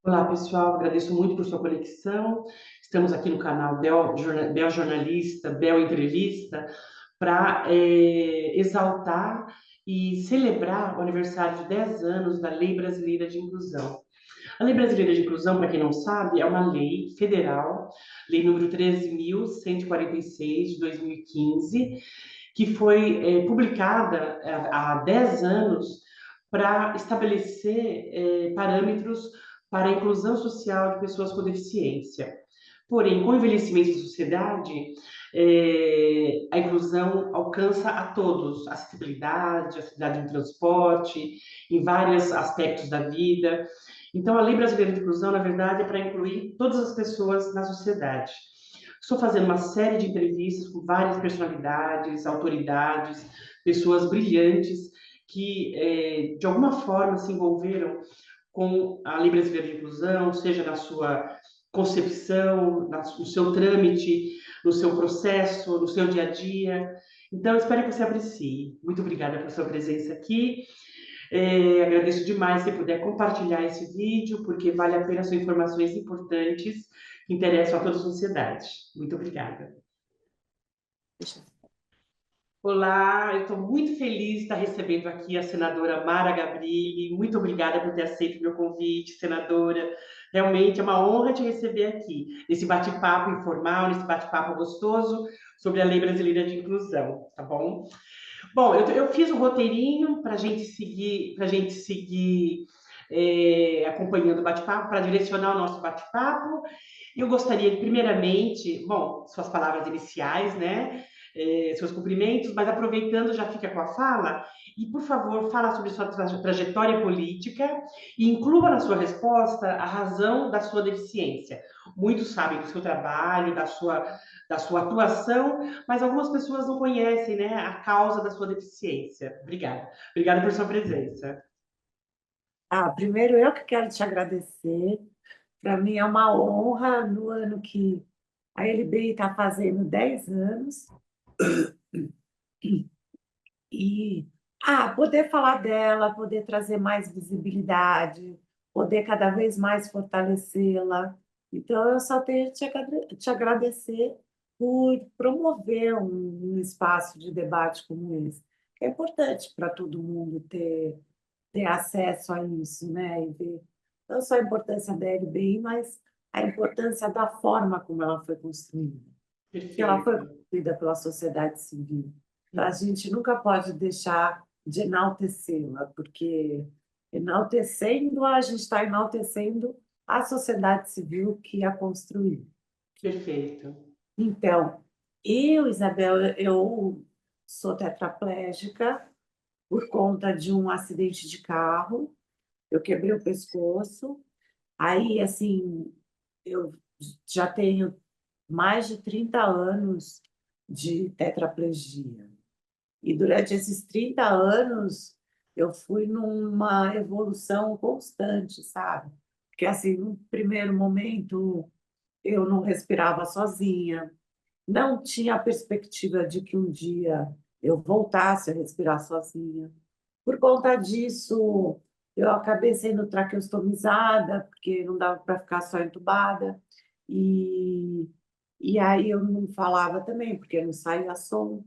Olá, pessoal. Agradeço muito por sua conexão. Estamos aqui no canal Bel Jornalista, Bel Entrevista, para exaltar e celebrar o aniversário de 10 anos da Lei Brasileira de Inclusão. A Lei Brasileira de Inclusão, para quem não sabe, é uma lei federal, lei número 13.146 de 2015, que foi publicada há 10 anos para estabelecer parâmetros para a inclusão social de pessoas com deficiência. Porém, com o envelhecimento da sociedade, a inclusão alcança a todos, a acessibilidade no transporte, em vários aspectos da vida. Então, a Lei Brasileira de Inclusão, na verdade, é para incluir todas as pessoas na sociedade. Estou fazendo uma série de entrevistas com várias personalidades, autoridades, pessoas brilhantes que, de alguma forma, se envolveram com a Lei Brasileira de Inclusão, seja na sua concepção, no seu trâmite, no seu processo, no seu dia a dia. Então, eu espero que você aprecie. Muito obrigada pela sua presença aqui. Agradeço demais se puder compartilhar esse vídeo, porque vale a pena, são informações importantes que interessam a toda a sociedade. Muito obrigada. Olá, eu estou muito feliz de estar recebendo aqui a senadora Mara Gabrilli. Muito obrigada por ter aceito o meu convite, senadora. Realmente é uma honra te receber aqui, nesse bate-papo informal, nesse bate-papo gostoso sobre a Lei Brasileira de Inclusão, tá bom? Bom, eu fiz um roteirinho para gente seguir acompanhando o bate-papo, para direcionar o nosso bate-papo. Eu gostaria de, primeiramente, bom, suas palavras iniciais, né? Seus cumprimentos, mas aproveitando, já fica com a fala, e por favor, fala sobre sua trajetória política e inclua na sua resposta a razão da sua deficiência. Muitos sabem do seu trabalho, da sua atuação, mas algumas pessoas não conhecem, né, a causa da sua deficiência. Obrigada. Obrigada por sua presença. Primeiro eu que quero te agradecer. Para mim é uma honra no ano que a LBI está fazendo 10 anos e poder falar dela, poder trazer mais visibilidade, poder cada vez mais fortalecê-la. Então, eu só tenho te agradecer por promover um espaço de debate como esse, que é importante para todo mundo ter acesso a isso, né? E ver não só a importância da LBI, mas a importância da forma como ela foi construída, que ela foi Perfeito. construída pela sociedade civil. Então, a gente nunca pode deixar de enaltecê-la, porque enaltecendo-a, a gente está enaltecendo a sociedade civil que a construiu. Perfeito. Então, Isabel, eu sou tetraplégica por conta de um acidente de carro. Eu quebrei o pescoço. Aí, assim, eu já tenho mais de 30 anos de tetraplegia. E durante esses 30 anos, eu fui numa evolução constante, sabe? Porque, assim, no primeiro momento, eu não respirava sozinha, não tinha a perspectiva de que um dia eu voltasse a respirar sozinha. Por conta disso, eu acabei sendo traqueostomizada, porque não dava para ficar só entubada. E, e aí eu não falava também, porque não saía som.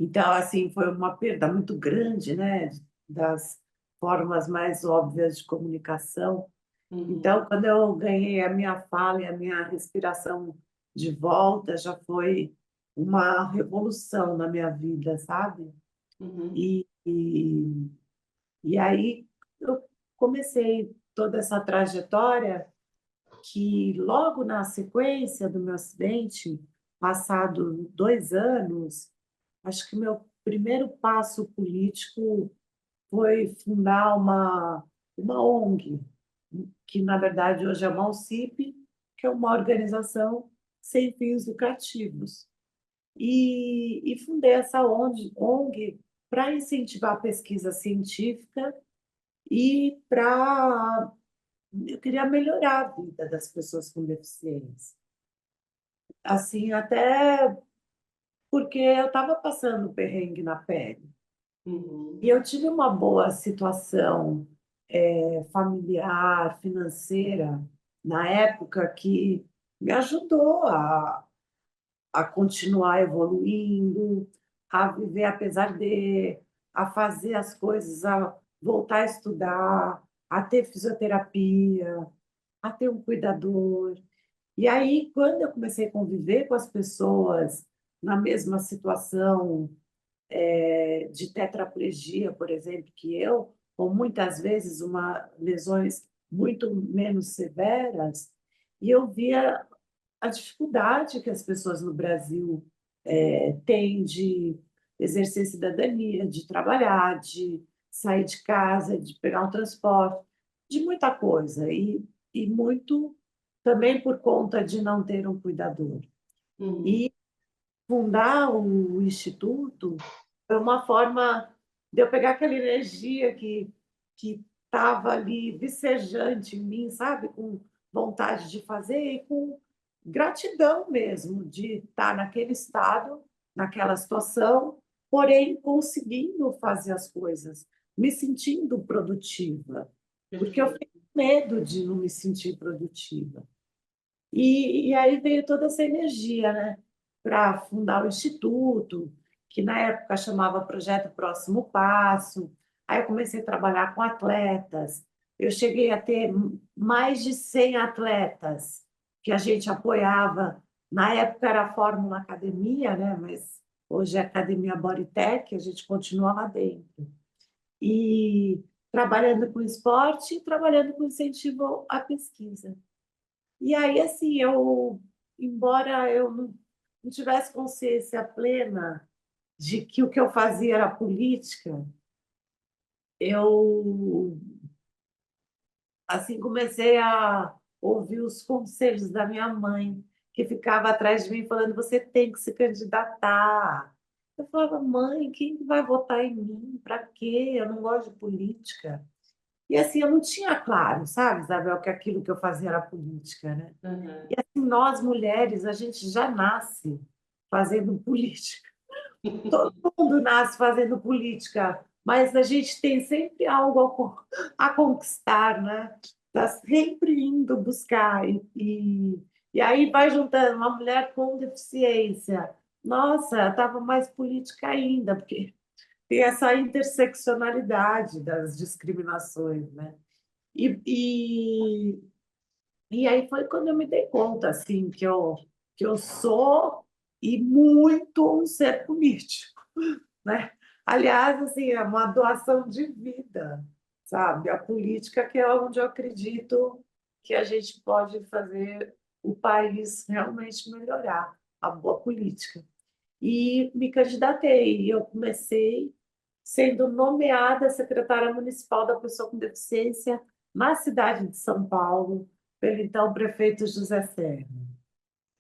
Então, assim, foi uma perda muito grande, né, das formas mais óbvias de comunicação. Então, Uhum. quando eu ganhei a minha fala e a minha respiração de volta, já foi uma revolução na minha vida, sabe? Uhum. E aí eu comecei toda essa trajetória que logo na sequência do meu acidente, passado 2 anos, acho que meu primeiro passo político foi fundar uma ONG, que na verdade hoje é uma OCIP, que é uma organização sem fins lucrativos. E fundei essa ONG para incentivar a pesquisa científica e para eu queria melhorar a vida das pessoas com deficiência. Assim, até porque eu estava passando perrengue na pele. E Uhum. eu tive uma boa situação familiar, financeira, na época, que me ajudou a continuar evoluindo, a viver apesar de, a fazer as coisas, a voltar a estudar, a ter fisioterapia, a ter um cuidador. E aí, quando eu comecei a conviver com as pessoas na mesma situação, de tetraplegia, por exemplo, que eu, ou muitas vezes uma lesões muito menos severas, e eu via a dificuldade que as pessoas no Brasil têm de exercer cidadania, de trabalhar, de sair de casa, de pegar um transporte, de muita coisa, e muito também por conta de não ter um cuidador. Uhum. E fundar o instituto foi uma forma de eu pegar aquela energia que estava ali vicejante em mim, sabe? Com vontade de fazer e com gratidão mesmo de estar naquele estado, naquela situação, porém conseguindo fazer as coisas, me sentindo produtiva, porque eu Perfeito. fiquei com medo de não me sentir produtiva. E aí veio toda essa energia, né, para fundar o instituto, que na época chamava Projeto Próximo Passo. Aí eu comecei a trabalhar com atletas. Eu cheguei a ter mais de 100 atletas que a gente apoiava. Na época era a Fórmula Academia, né, mas hoje é a Academia Bodytech, a gente continua lá dentro. E trabalhando com esporte e trabalhando com incentivo à pesquisa. E aí, assim, embora eu não tivesse consciência plena de que o que eu fazia era política, eu, assim, comecei a ouvir os conselhos da minha mãe, que ficava atrás de mim falando: você tem que se candidatar. Eu falava: mãe, quem que vai votar em mim? Para quê? Eu não gosto de política. E assim, eu não tinha claro, sabe, Isabel, que aquilo que eu fazia era política, né? Uhum. E assim, nós mulheres, a gente já nasce fazendo política. Todo mundo nasce fazendo política, mas a gente tem sempre algo a conquistar, né? Está sempre indo buscar. E aí vai juntando uma mulher com deficiência. Nossa, estava mais política ainda, porque tem essa interseccionalidade das discriminações, né? E, e aí foi quando eu me dei conta, assim, que eu sou e muito um ser político, né? Aliás, assim, é uma doação de vida, sabe? A política que é onde eu acredito que a gente pode fazer o país realmente melhorar, a boa política. E me candidatei, e eu comecei sendo nomeada secretária municipal da pessoa com deficiência na cidade de São Paulo, pelo então prefeito José Serra.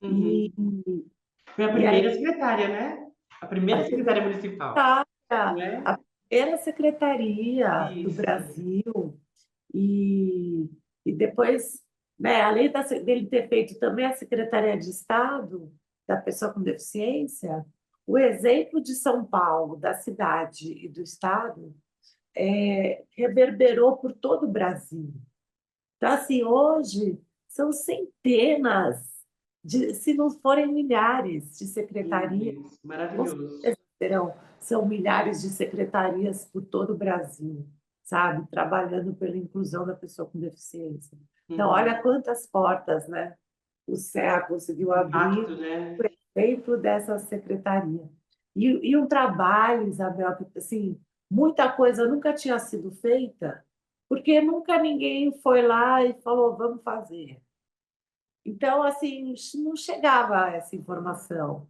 E, Uhum. Foi a e aí, primeira secretária, né? A primeira secretária municipal, não é? a primeira secretaria do Isso. Brasil, e, e depois, né, além dele ter feito também a Secretaria de Estado da pessoa com deficiência, o exemplo de São Paulo, da cidade e do Estado, reverberou por todo o Brasil. Então, assim, hoje são centenas, se não forem milhares, de Meu secretarias, Deus, com maravilhoso. certeza serão, são milhares de secretarias por todo o Brasil, sabe? Trabalhando pela inclusão da pessoa com deficiência. Então, Uhum. olha quantas portas, né? O CEA conseguiu abrir Impacto, né? dentro dessa secretaria. E um trabalho, Isabel, que assim, muita coisa nunca tinha sido feita, porque nunca ninguém foi lá e falou, vamos fazer. Então, assim, não chegava essa informação.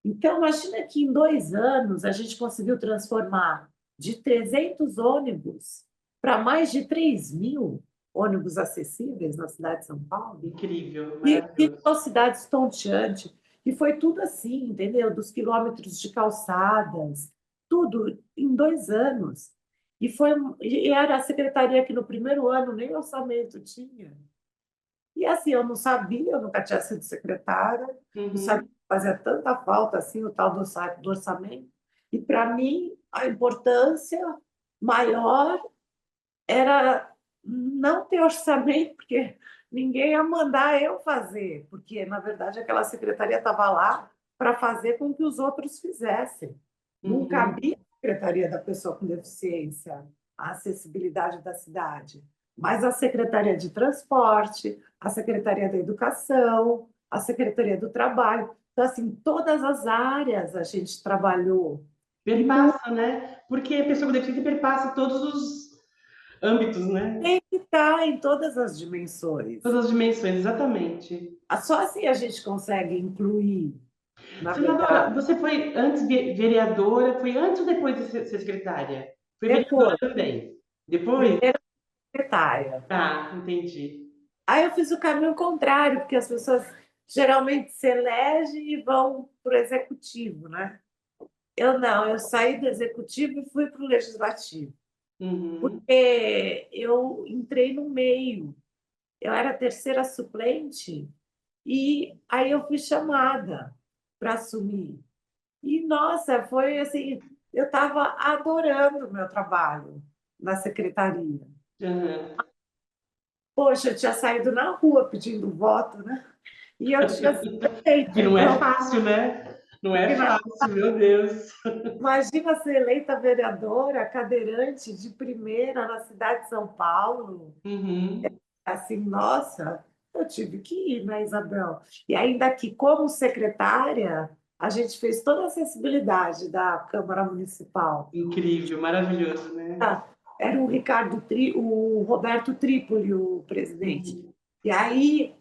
Então, imagina que em 2 anos a gente conseguiu transformar de 300 ônibus para mais de 3.000 ônibus acessíveis na cidade de São Paulo. Incrível, E maravilhoso. uma cidade estonteante. E foi tudo assim, entendeu? Dos quilômetros de calçadas, tudo em 2 anos. E era a secretaria que no primeiro ano nem orçamento tinha. E assim, eu não sabia, eu nunca tinha sido secretária, não sabia Uhum. que fazia tanta falta assim o tal do orçamento. E para mim, a importância maior era não ter orçamento, porque ninguém ia mandar eu fazer, porque, na verdade, aquela secretaria estava lá para fazer com que os outros fizessem. Não Uhum. cabia a Secretaria da Pessoa com Deficiência, a acessibilidade da cidade, mas a Secretaria de Transporte, a Secretaria da Educação, a Secretaria do Trabalho. Então, assim, todas as áreas a gente trabalhou. E muito Perpassa, né? Porque a pessoa com deficiência perpassa todos os âmbitos, né? tem que estar em todas as dimensões. Todas as dimensões, exatamente. Só assim a gente consegue incluir, na verdade. Senadora, você foi antes vereadora, foi antes ou depois de ser secretária? Foi vereadora Depois, também. Depois? primeira secretária. Ah, entendi. Aí eu fiz o caminho contrário, porque as pessoas geralmente se elegem e vão para o executivo, né? Eu não, eu saí do executivo e fui para o legislativo, Uhum. porque eu entrei no meio. Eu era a terceira suplente e aí eu fui chamada para assumir. E, nossa, foi assim, eu estava adorando o meu trabalho na secretaria. Uhum. Poxa, eu tinha saído na rua pedindo voto, né? E eu tinha sido eleita. Que não é Então, fácil, né? Não é fácil, meu Deus. imagina ser eleita vereadora, cadeirante de primeira na cidade de São Paulo. Uhum. Assim, nossa, eu tive que ir, né, Isabel? E ainda que, como secretária, a gente fez toda a acessibilidade da Câmara Municipal. Incrível, maravilhoso, né? Ah, era o Roberto Trípoli, o presidente. Uhum. E aí,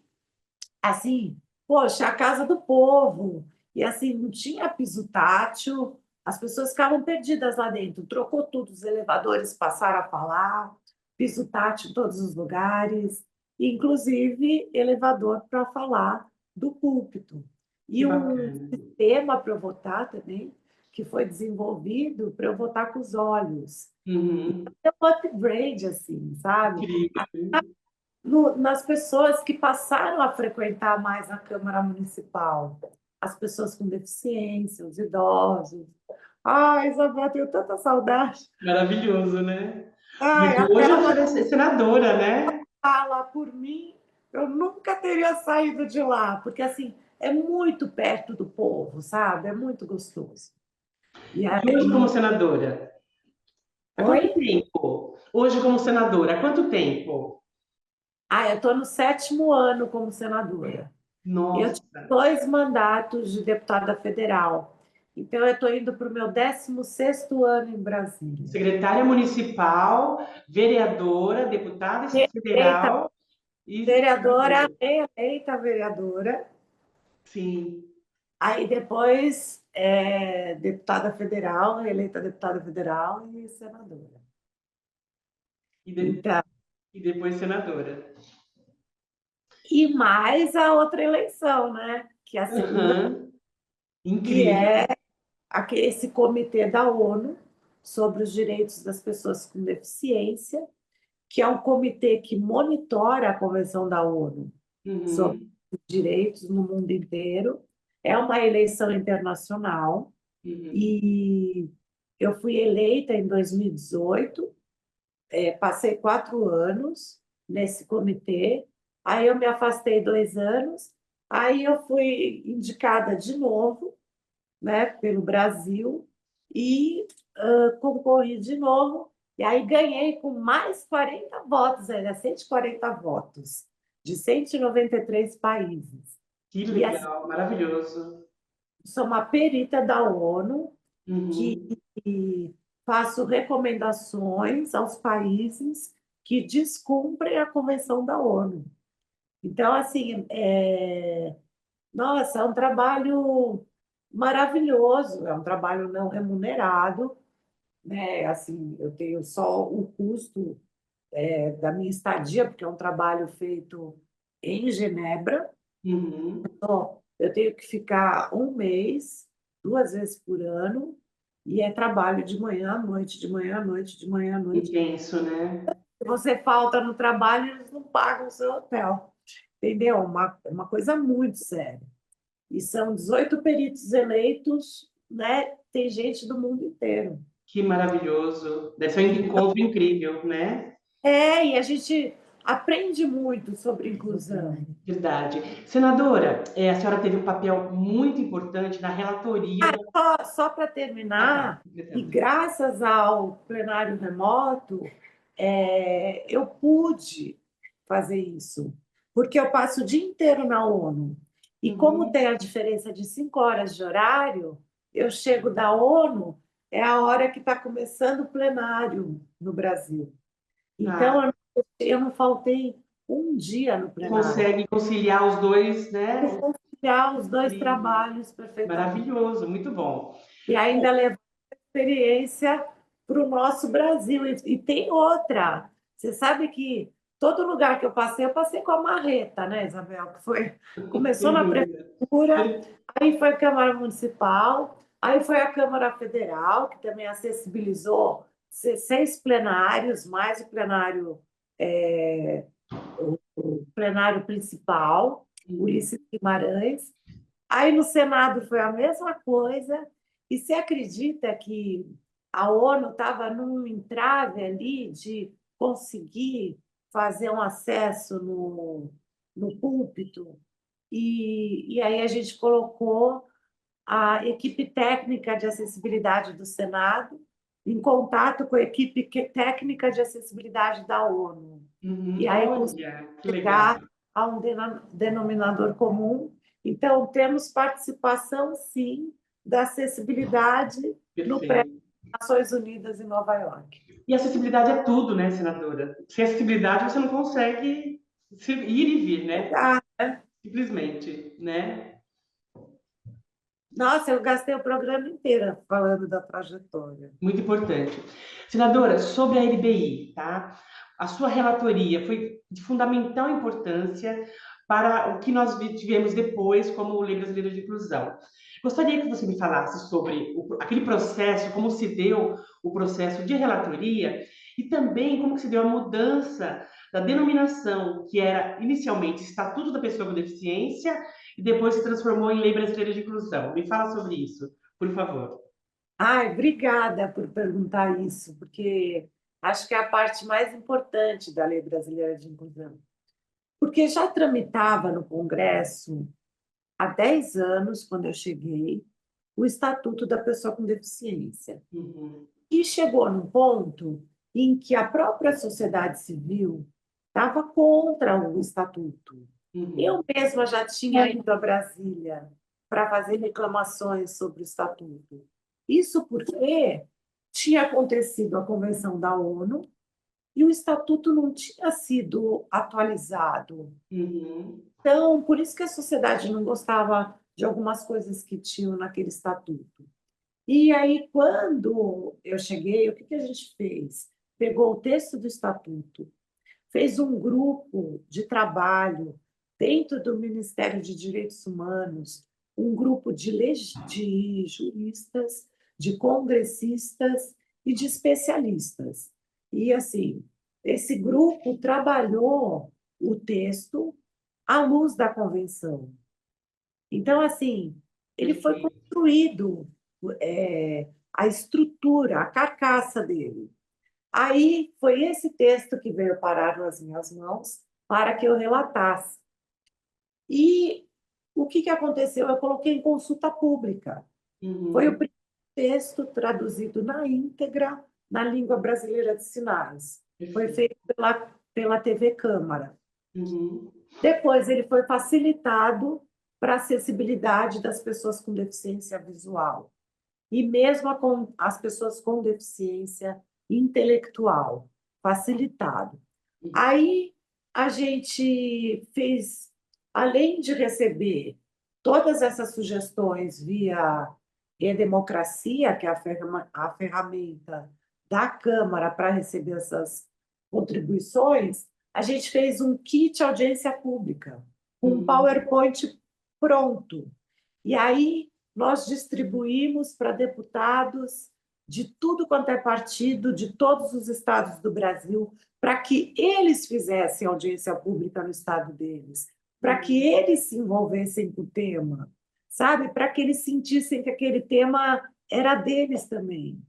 assim, poxa, a casa do povo. E assim, não tinha piso tátil, as pessoas ficavam perdidas lá dentro. Trocou tudo, os elevadores passaram a falar, piso tátil em todos os lugares, inclusive elevador para falar do púlpito. Que E um bacana. sistema para eu votar também, que foi desenvolvido para eu votar com os olhos. Uhum. É um upgrade, assim, sabe? Incrível. Nas pessoas que passaram a frequentar mais a Câmara Municipal, as pessoas com deficiência, os idosos. Ai, Isabel, tenho tanta saudade. Maravilhoso, né? Mas Ai, até hoje ela você é senadora, né? fala por mim, eu nunca teria saído de lá, porque assim, é muito perto do povo, sabe? É muito gostoso. E E hoje como aí, senadora? Há quanto oi? tempo? Hoje como senadora, há quanto tempo? Ah, eu estou no 7º ano como senadora. Eu tive Nossa. 2 mandatos de deputada federal. Então, eu estou indo para o meu 16º ano em Brasília. Secretária municipal, vereadora, deputada Reeleita federal e vereadora, senadora. reeleita vereadora. Sim. Aí depois, deputada federal, reeleita deputada federal e senadora. E, Então, e depois senadora. e mais a outra eleição, né? Que é a segunda, Aham. que é Incrível. esse comitê da ONU sobre os direitos das pessoas com deficiência, que é um comitê que monitora a Convenção da ONU sobre Uhum. os direitos no mundo inteiro. É uma eleição internacional Uhum. e eu fui eleita em 2018, passei 4 anos nesse comitê, aí eu me afastei 2 anos, aí eu fui indicada de novo, né, pelo Brasil e concorri de novo. E aí ganhei com mais 40 votos, ainda 140 votos, de 193 países. Que E assim, legal, maravilhoso. sou uma perita da ONU que Uhum. faço recomendações aos países que descumprem a Convenção da ONU. Então, assim, nossa, é um trabalho maravilhoso, é um trabalho não remunerado, né? Assim, eu tenho só o custo da minha estadia, porque é um trabalho feito em Genebra. Uhum. Só eu tenho que ficar um mês, 2 vezes por ano, e é trabalho de manhã à noite, de manhã à noite, de manhã à noite. Intenso, né? Se você falta no trabalho, eles não pagam o seu hotel. Entendeu? Uma coisa muito séria. E são 18 peritos eleitos, né? Tem gente do mundo inteiro. Que maravilhoso. Deve ser um encontro incrível, né? E a gente aprende muito sobre inclusão. Verdade. Senadora, a senhora teve um papel muito importante na relatoria da... Só para Ah, tá. terminar, e graças ao plenário remoto, eu pude fazer isso, porque eu passo o dia inteiro na ONU. E como Uhum. tem a diferença de 5 horas de horário, eu chego da ONU, é a hora que está começando o plenário no Brasil. Então, Tá. eu não faltei um dia no E plenário. consegue conciliar os dois, Eu né? conciliar os dois Incrível. trabalhos perfeitamente. Maravilhoso, muito bom. E ainda levar experiência para o nosso Brasil. E tem outra. Você sabe que todo lugar que eu passei com a marreta, né, Isabel? Que foi, começou Sem na dúvida. prefeitura, aí foi a Câmara Municipal, aí foi a Câmara Federal, que também acessibilizou 6 plenários, mais o plenário, o plenário principal, Ulisses Guimarães. Aí no Senado foi a mesma coisa, e você acredita que a ONU estava num entrave ali de conseguir fazer um acesso no púlpito, e aí a gente colocou a equipe técnica de acessibilidade do Senado em contato com a equipe técnica de acessibilidade da ONU. Uhum. E aí Olha, que legal. chegar a um denominador comum. Então, temos participação, sim, da acessibilidade no Prédio Perfeito. das Nações Unidas em Nova York. E acessibilidade é tudo, né, senadora? Sem acessibilidade você não consegue ir e vir, né? Ah, Simplesmente, né? nossa, eu gastei o programa inteiro falando da trajetória. Muito importante. Senadora, sobre a LBI, tá? A sua relatoria foi de fundamental importância para o que nós tivemos depois como Lei Brasileira de Inclusão. Gostaria que você me falasse sobre aquele processo, como se deu o processo de relatoria e também como se deu a mudança da denominação, que era inicialmente Estatuto da Pessoa com Deficiência e depois se transformou em Lei Brasileira de Inclusão. Me fala sobre isso, por favor. Ai, obrigada por perguntar isso, porque acho que é a parte mais importante da Lei Brasileira de Inclusão. Porque já tramitava no Congresso há 10 anos, quando eu cheguei, o Estatuto da Pessoa com Deficiência. Uhum. E chegou num ponto em que a própria sociedade civil estava contra o Estatuto. Uhum. Eu mesma já tinha ido a Brasília para fazer reclamações sobre o Estatuto. Isso porque tinha acontecido a Convenção da ONU e o Estatuto não tinha sido atualizado. Uhum. Então, por isso que a sociedade não gostava de algumas coisas que tinham naquele estatuto. E aí, quando eu cheguei, o que a gente fez? Pegou o texto do estatuto, fez um grupo de trabalho dentro do Ministério de Direitos Humanos, um grupo de juristas, de congressistas e de especialistas. E, assim, esse grupo trabalhou o texto à luz da convenção. Então, assim, ele foi Perfeito. construído, a estrutura, a carcaça dele. Aí foi esse texto que veio parar nas minhas mãos para que eu relatasse. E o que aconteceu? Eu coloquei em consulta pública. Foi o Uhum. primeiro texto traduzido na íntegra na língua brasileira de sinais. Foi Perfeito. feito pela TV Câmara. Uhum. Depois, ele foi facilitado para a acessibilidade das pessoas com deficiência visual e mesmo com as pessoas com deficiência intelectual, facilitado. Aí a gente fez, além de receber todas essas sugestões via e-democracia, que é a ferramenta da Câmara para receber essas contribuições, a gente fez um kit audiência pública, com um Uhum. PowerPoint pronto. E aí nós distribuímos para deputados de tudo quanto é partido, de todos os estados do Brasil, para que eles fizessem audiência pública no estado deles, para que Uhum. eles se envolvessem com o tema, sabe? Para que eles sentissem que aquele tema era deles também.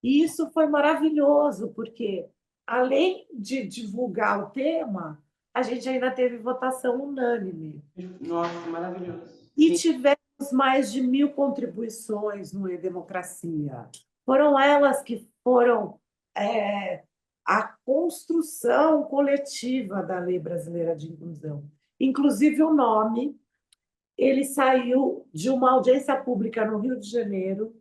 E isso foi maravilhoso, porque além de divulgar o tema, a gente ainda teve votação unânime. Nossa, maravilhoso. E Sim. tivemos mais de 1.000 contribuições no E-Democracia. Foram elas que foram a construção coletiva da Lei Brasileira de Inclusão. Inclusive, o nome, ele saiu de uma audiência pública no Rio de Janeiro,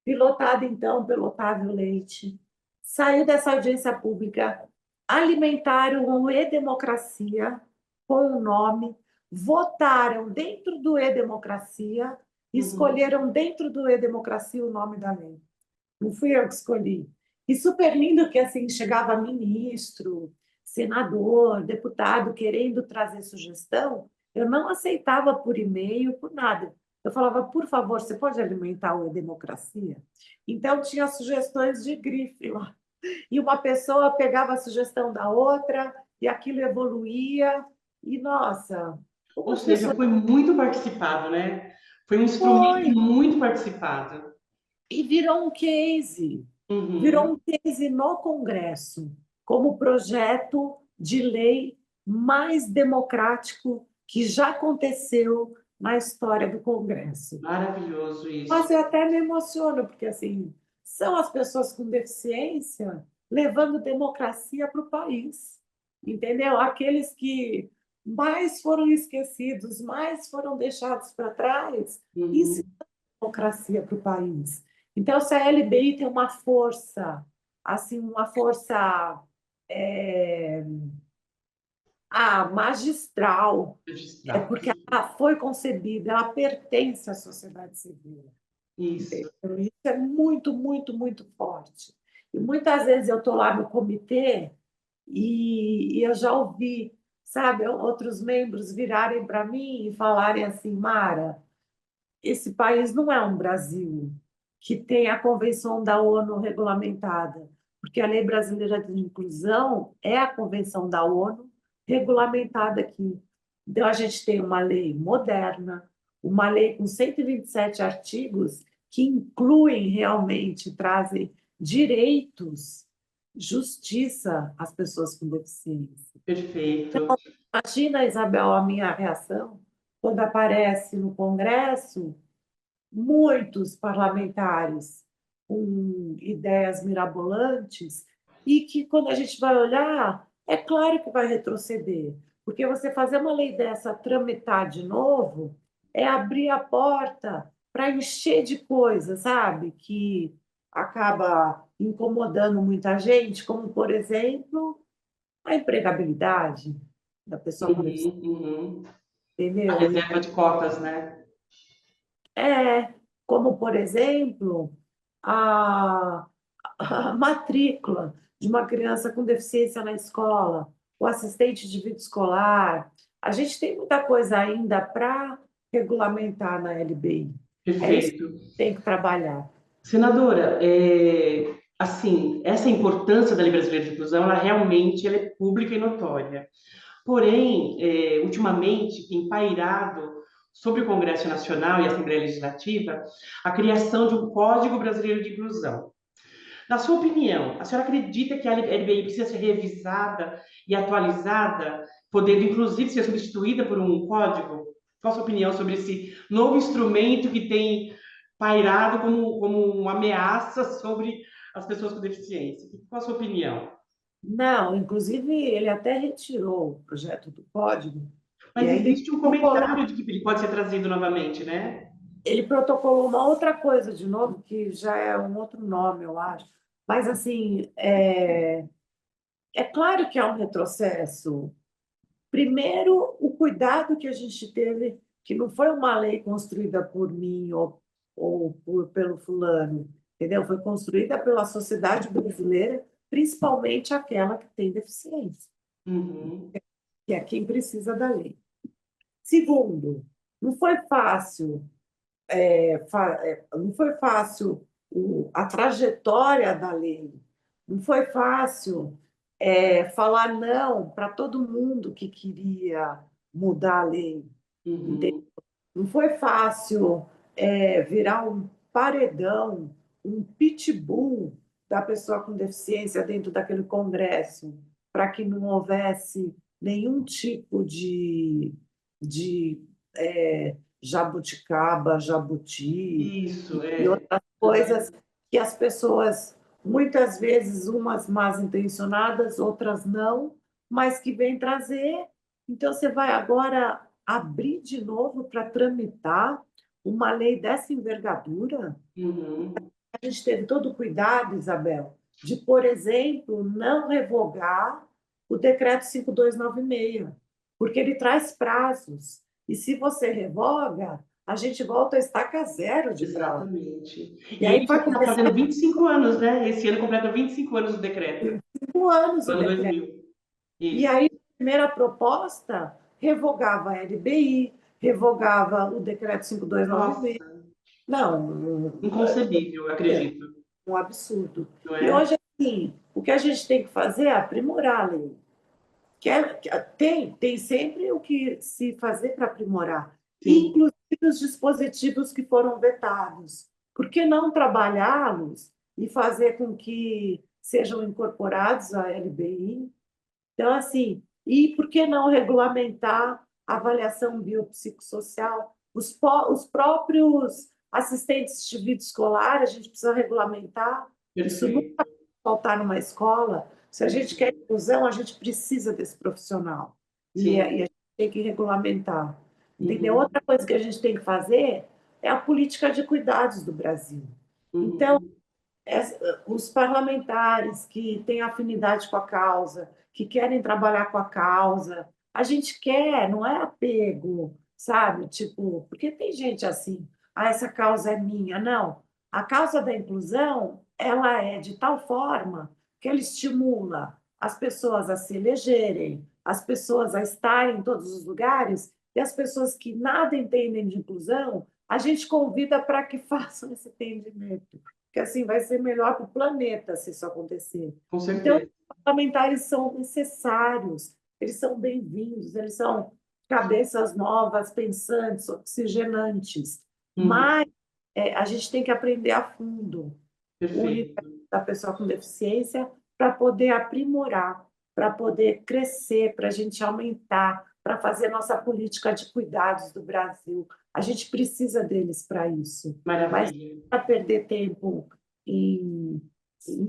pilotado então pelo Otávio Leite. Saiu dessa audiência pública, alimentaram o E-Democracia com o nome, votaram dentro do E-Democracia, Uhum. escolheram dentro do E-Democracia o nome da lei. Não fui eu que escolhi. E super lindo que assim chegava ministro, senador, deputado querendo trazer sugestão, eu não aceitava por e-mail, por nada. Eu falava, por favor, você pode alimentar o E-Democracia? Então tinha sugestões de grife lá. E uma pessoa pegava a sugestão da outra e aquilo evoluía. E, nossa, como Ou as seja, pessoas... foi muito participado, né? Foi um instrumento Foi! muito participado. E virou Uhum. um case no Congresso, como projeto de lei mais democrático que já aconteceu na história do Congresso. Maravilhoso Mas isso. eu até me emociono, porque assim, são as pessoas com deficiência levando democracia para o país, entendeu? Aqueles que mais foram esquecidos, mais foram deixados para trás, isso Uhum. democracia para o país. Então, essa LBI tem uma força, assim, uma força é, magistral, Registrar. porque ela foi concebida, ela pertence à sociedade civil. Isso. Entendeu? Isso é muito, muito, muito forte. E muitas vezes eu estou lá no comitê e eu já ouvi, sabe, outros membros virarem para mim e falarem assim, Mara, esse país não é um Brasil que tem a Convenção da ONU regulamentada, porque a Lei Brasileira de Inclusão é a Convenção da ONU regulamentada aqui. Então, a gente tem uma lei moderna, uma lei com 127 artigos que incluem realmente, trazem direitos, justiça às pessoas com deficiência. Perfeito. Imagina, Isabel, a minha reação quando aparece no Congresso muitos parlamentares com ideias mirabolantes e que, quando a gente vai olhar, é claro que vai retroceder, porque você fazer uma lei dessa tramitar de novo é abrir a porta para encher de coisas, sabe? Que acaba incomodando muita gente, como, por exemplo, a empregabilidade da pessoa com deficiência, Uhum, uhum. A entendeu? reserva de cotas, né? Como, por exemplo, a, a matrícula de uma criança com deficiência na escola, o assistente de vida escolar. A gente tem muita coisa ainda para regulamentar na LBI. É isso que Perfeito. tem que trabalhar. Senadora, assim, essa importância da Lei Brasileira de Inclusão, ela é pública e notória. Porém, ultimamente tem pairado sobre o Congresso Nacional e a Assembleia Legislativa a criação de um Código Brasileiro de Inclusão. Na sua opinião, a senhora acredita que a LBI precisa ser revisada e atualizada, podendo inclusive ser substituída por um código? Qual a sua opinião sobre esse novo instrumento que tem pairado como uma ameaça sobre as pessoas com deficiência? Qual a sua opinião? Não, inclusive, ele até retirou o projeto do código e Mas ainda existe um protocolou, comentário de que ele pode ser trazido novamente, né? ele protocolou uma outra coisa de novo, que já é um outro nome, eu acho. Mas, assim, é claro que é um retrocesso. Primeiro, o cuidado que a gente teve, que não foi uma lei construída por mim pelo fulano, entendeu? Foi construída pela sociedade brasileira, principalmente aquela que tem deficiência, Uhum, que é quem precisa da lei. Segundo, não foi fácil, não foi fácil a trajetória da lei, não foi fácil falar não para todo mundo que queria mudar a lei. uhum, Não foi fácil virar um paredão, um pitbull da pessoa com deficiência dentro daquele congresso, para que não houvesse nenhum tipo de jabuticaba, jabuti Isso, e é. outras coisas que as pessoas, muitas vezes, umas más intencionadas, outras não, mas que vêm trazer. Então, você vai agora abrir de novo para tramitar uma lei dessa envergadura? Uhum. A gente teve todo o cuidado, Isabel, de, por exemplo, não revogar o decreto 5296, porque ele traz prazos. E se você revoga, a gente volta a estaca zero de prazo. Exatamente. E E aí ele já vai está começar fazendo 25 anos, né? Esse ano completa 25 anos do decreto, 5 anos do o ano decreto. 2000. E Isso. aí, a primeira proposta revogava a LBI, revogava o decreto 5296. Nossa, Não, inconcebível, eu acredito. um absurdo. Não E é? hoje, assim, o que a gente tem que fazer é aprimorar a lei. Tem sempre o que se fazer para aprimorar, Sim, inclusive os dispositivos que foram vetados. Por que não trabalhá-los e fazer com que sejam incorporados à LBI? Então, assim, e por que não regulamentar a avaliação biopsicossocial? Os próprios assistentes de vida escolar, a gente precisa regulamentar. Isso nunca perfeito. vai faltar numa escola. Se a gente quer inclusão, a gente precisa desse profissional. E a Sim. gente tem que regulamentar. Entendeu? Uhum. Outra coisa que a gente tem que fazer é a política de cuidados do Brasil. Então, Uhum. os parlamentares que têm afinidade com a causa, que querem trabalhar com a causa, a gente quer, não é apego, sabe? Tipo, porque tem gente assim, essa causa é minha. Não. A causa da inclusão, ela é de tal forma que ela estimula as pessoas a se elegerem, as pessoas a estarem em todos os lugares, e as pessoas que nada entendem de inclusão, a gente convida para que façam esse entendimento, que assim vai ser melhor para o planeta se isso acontecer. Com Então, certeza. os parlamentares são necessários, eles são bem-vindos, eles são cabeças novas, pensantes, oxigenantes, Uhum. mas a gente tem que aprender a fundo o universo Perfeito. da pessoa com deficiência para poder aprimorar, para poder crescer, para a gente aumentar, para fazer nossa política de cuidados do Brasil. A gente precisa deles para isso, mas Maravilha. para perder tempo em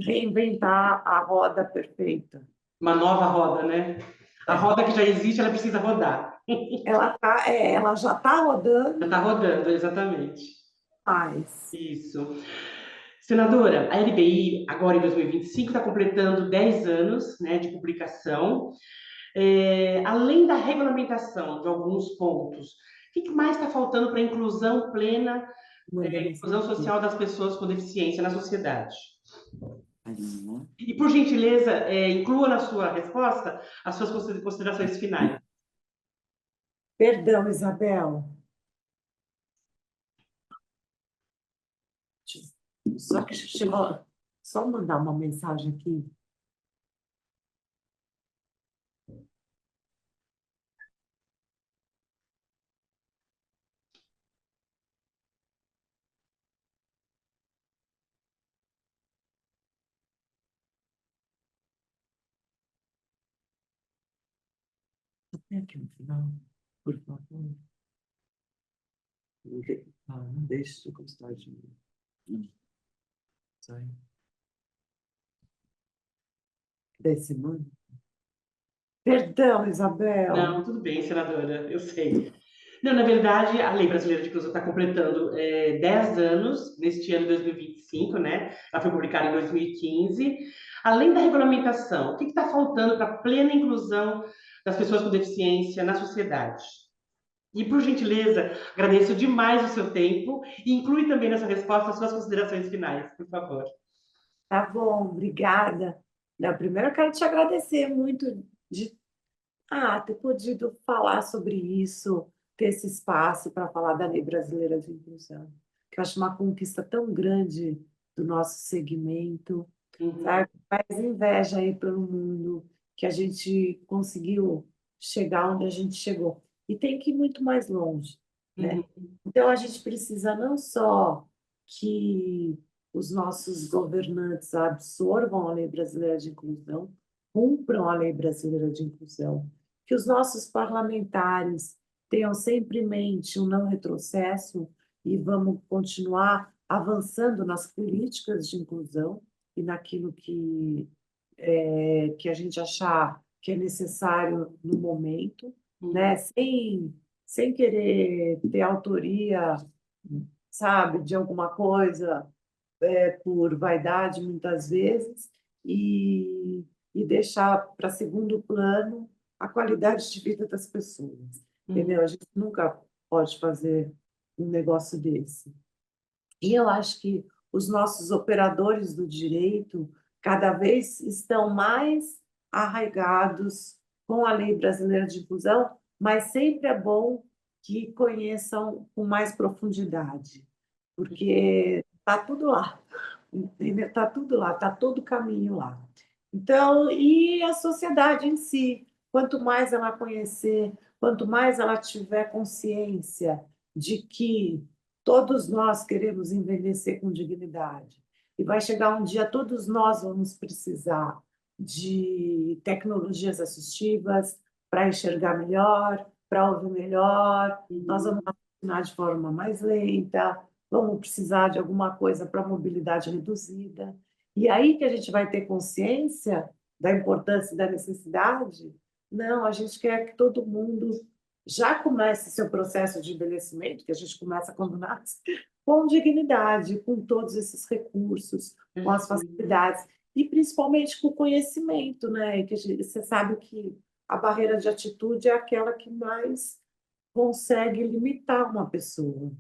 reinventar a roda perfeita. Uma nova roda, né? A roda que já existe, ela precisa rodar. Ela já está Já rodando, está rodando, exatamente. mas Isso. Senadora, a LBI, agora em 2025, está completando 10 anos, né, de publicação. Além da regulamentação de alguns pontos, o que mais está faltando para a inclusão plena, manda inclusão mensagem. social das pessoas com deficiência na sociedade? Aline. E, por gentileza, inclua na sua resposta as suas considerações finais. Perdão, Isabel. Só que chegou, só mandar uma mensagem aqui. Tem aqui no final, por favor. Não deixe de gostar de mim. Sai. Desse mano. Perdão, Isabel. Não, tudo bem, senadora, eu sei. Não, na verdade, a Lei Brasileira de Inclusão está completando 10 anos, neste ano de 2025, né? Ela foi publicada em 2015. Além da regulamentação, o que está faltando para a plena inclusão das pessoas com deficiência na sociedade? E, por gentileza, agradeço demais o seu tempo e inclui também nessa resposta as suas considerações finais, por favor. Tá bom, obrigada. Não, primeiro eu quero te agradecer muito de ter podido falar sobre isso, ter esse espaço para falar da Lei Brasileira de Inclusão, que eu acho uma conquista tão grande do nosso segmento, Uhum, sabe? Faz inveja aí pelo mundo que a gente conseguiu chegar onde a gente chegou. E tem que ir muito mais longe, né? uhum, Então a gente precisa não só que os nossos governantes absorvam a Lei Brasileira de Inclusão, cumpram a Lei Brasileira de Inclusão, que os nossos parlamentares tenham sempre em mente um não retrocesso e vamos continuar avançando nas políticas de inclusão e naquilo que a gente achar que é necessário no momento, né? Uhum. Sem querer ter autoria, sabe, de alguma coisa por vaidade, muitas vezes, e deixar para segundo plano a qualidade de vida das pessoas, entendeu? Uhum. A gente nunca pode fazer um negócio desse. E eu acho que os nossos operadores do direito cada vez estão mais arraigados com a Lei Brasileira de Inclusão, mas sempre é bom que conheçam com mais profundidade, porque está tudo lá, entendeu? Está tudo lá, está todo o caminho lá. Então, e a sociedade em si, quanto mais ela conhecer, quanto mais ela tiver consciência de que todos nós queremos envelhecer com dignidade. E vai chegar um dia, todos nós vamos precisar de tecnologias assistivas para enxergar melhor, para ouvir melhor. Nós vamos Uhum. raciocinar de forma mais lenta, vamos precisar de alguma coisa para mobilidade reduzida. E aí que a gente vai ter consciência da importância e da necessidade. Não, a gente quer que todo mundo já comece seu processo de envelhecimento, que a gente começa quando nasce, com dignidade, com todos esses recursos, com as Perfeito. facilidades, e principalmente com o conhecimento, né? Você sabe que a barreira de atitude é aquela que mais consegue limitar uma pessoa,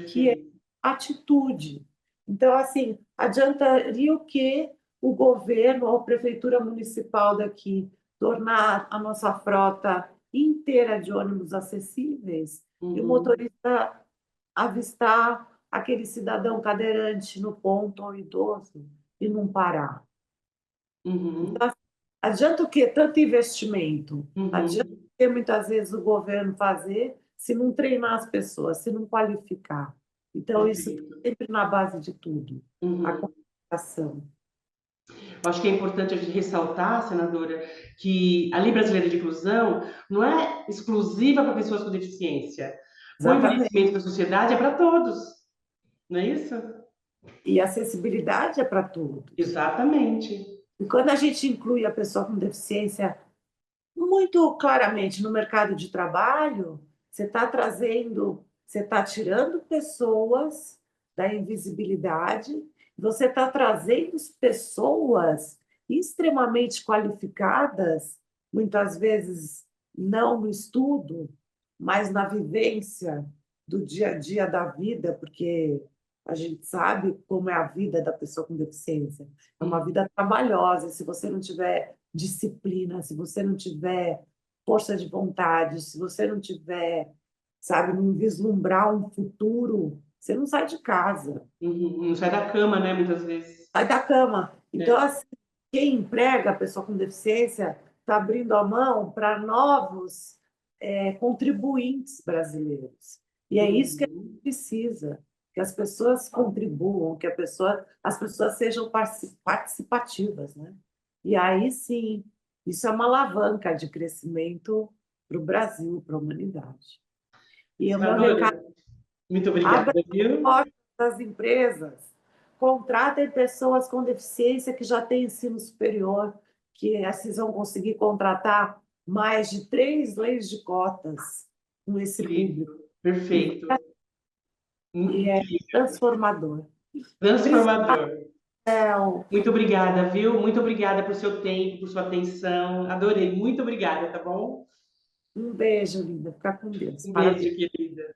que é Perfeito. a atitude. Então, assim, adiantaria o que o governo ou a prefeitura municipal daqui tornar a nossa frota inteira de ônibus acessíveis e o Uhum. motorista avistar aquele cidadão cadeirante no ponto ou idoso e não parar. Uhum. Então, assim, adianta o quê? Tanto investimento. Adianta Uhum. o que muitas vezes o governo fazer se não treinar as pessoas, se não qualificar. Então, isso está Perfeito. sempre na base de tudo, a Uhum. qualificação. Eu acho que é importante a gente ressaltar, senadora, que a Lei Brasileira de Inclusão não é exclusiva para pessoas com deficiência. O Exatamente. envelhecimento da sociedade é para todos, não é isso? E acessibilidade é para todos. Exatamente. E quando a gente inclui a pessoa com deficiência muito claramente no mercado de trabalho, você está tirando pessoas da invisibilidade, você está trazendo pessoas extremamente qualificadas, muitas vezes não no estudo, mas na vivência do dia a dia da vida, porque a gente sabe como é a vida da pessoa com deficiência. É uma Uhum. vida trabalhosa, se você não tiver disciplina, se você não tiver força de vontade, se você não tiver, sabe, não vislumbrar um futuro, você não sai de casa, Uhum. Não sai da cama, né, muitas vezes. sai da cama. Então, É. assim, quem emprega a pessoa com deficiência está abrindo a mão para novos contribuintes brasileiros. E é isso que a gente Uhum. precisa, que as pessoas contribuam, as pessoas sejam participativas, né? E aí sim, isso é uma alavanca de crescimento para o Brasil, para a humanidade. E o meu Senadora, recado: muito obrigada, abra viu? portas das empresas, contratem pessoas com deficiência que já têm ensino superior, que assim vão conseguir contratar mais de 3 leis de cotas com esse público. Incrível. E, Perfeito. e é Incrível. transformador. Transformador. Obrigada. Muito obrigada, viu? Muito obrigada por seu tempo, por sua atenção. Adorei. Muito obrigada, tá bom? Um beijo, linda. Fica com Deus. Um Parabéns. beijo, querida.